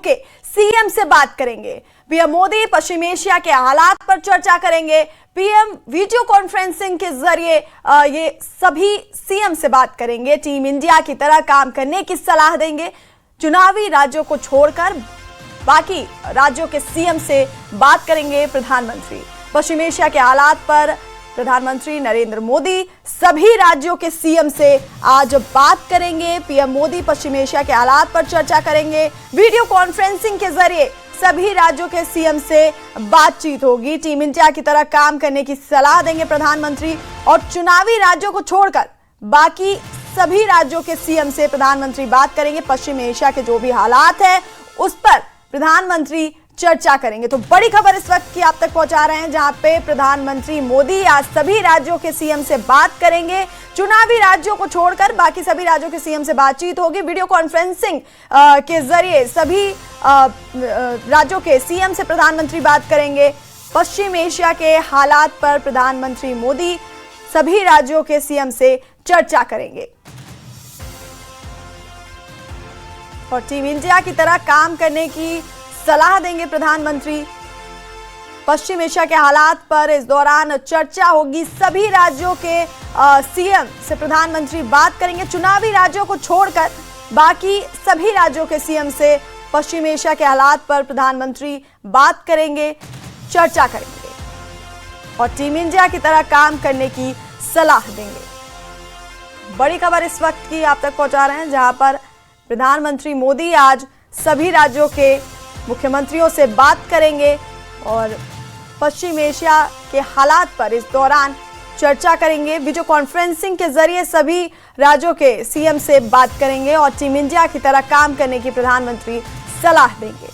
के सीएम से बात करेंगे। पीएम मोदी पश्चिम एशिया के हालात पर चर्चा करेंगे। पीएम वीडियो कॉन्फ्रेंसिंग के जरिए ये सभी सीएम से बात करेंगे। टीम इंडिया की तरह काम करने की सलाह देंगे। चुनावी राज्यों को छोड़कर बाकी राज्यों के सीएम से बात करेंगे प्रधानमंत्री। पश्चिम एशिया के हालात पर प्रधानमंत्री नरेंद्र मोदी सभी राज्यों के सीएम से आज बात करेंगे। पीएम मोदी पश्चिम एशिया के हालात पर चर्चा करेंगे। वीडियो कॉन्फ्रेंसिंग के जरिए सभी राज्यों के सीएम से बातचीत होगी। टीम इंडिया की तरह काम करने की सलाह देंगे प्रधानमंत्री और चुनावी राज्यों को छोड़कर बाकी सभी राज्यों के सीएम से प्रधानमंत्री बात करेंगे। पश्चिम एशिया के जो भी हालात है उस पर प्रधानमंत्री चर्चा करेंगे। तो बड़ी खबर इस वक्त की आप तक पहुंचा रहे हैं, जहां पे प्रधानमंत्री मोदी आज सभी राज्यों के सीएम से बात करेंगे। चुनावी राज्यों को छोड़कर बाकी सभी राज्यों के सीएम से बातचीत होगी। वीडियो कॉन्फ्रेंसिंग के जरिए सभी राज्यों के सीएम से प्रधानमंत्री बात करेंगे। पश्चिम एशिया के हालात पर प्रधानमंत्री मोदी सभी राज्यों के सीएम से चर्चा करेंगे और टीम इंडिया की तरह काम करने की सलाह देंगे प्रधानमंत्री। पश्चिम एशिया के हालात पर इस दौरान चर्चा होगी। सभी राज्यों के सीएम से प्रधानमंत्री बात करेंगे। चुनावी राज्यों को छोड़कर बाकी सभी राज्यों के सीएम से पश्चिम एशिया के हालात पर प्रधानमंत्री बात करेंगे, चर्चा करेंगे और टीम इंडिया की तरह काम करने की सलाह देंगे। बड़ी खबर इस वक्त की आप तक पहुंचा रहे हैं, जहां पर प्रधानमंत्री मोदी आज सभी राज्यों के मुख्यमंत्रियों से बात करेंगे और पश्चिम एशिया के हालात पर इस दौरान चर्चा करेंगे। वीडियो कॉन्फ्रेंसिंग के जरिए सभी राज्यों के सीएम से बात करेंगे और टीम इंडिया की तरह काम करने की प्रधानमंत्री सलाह देंगे।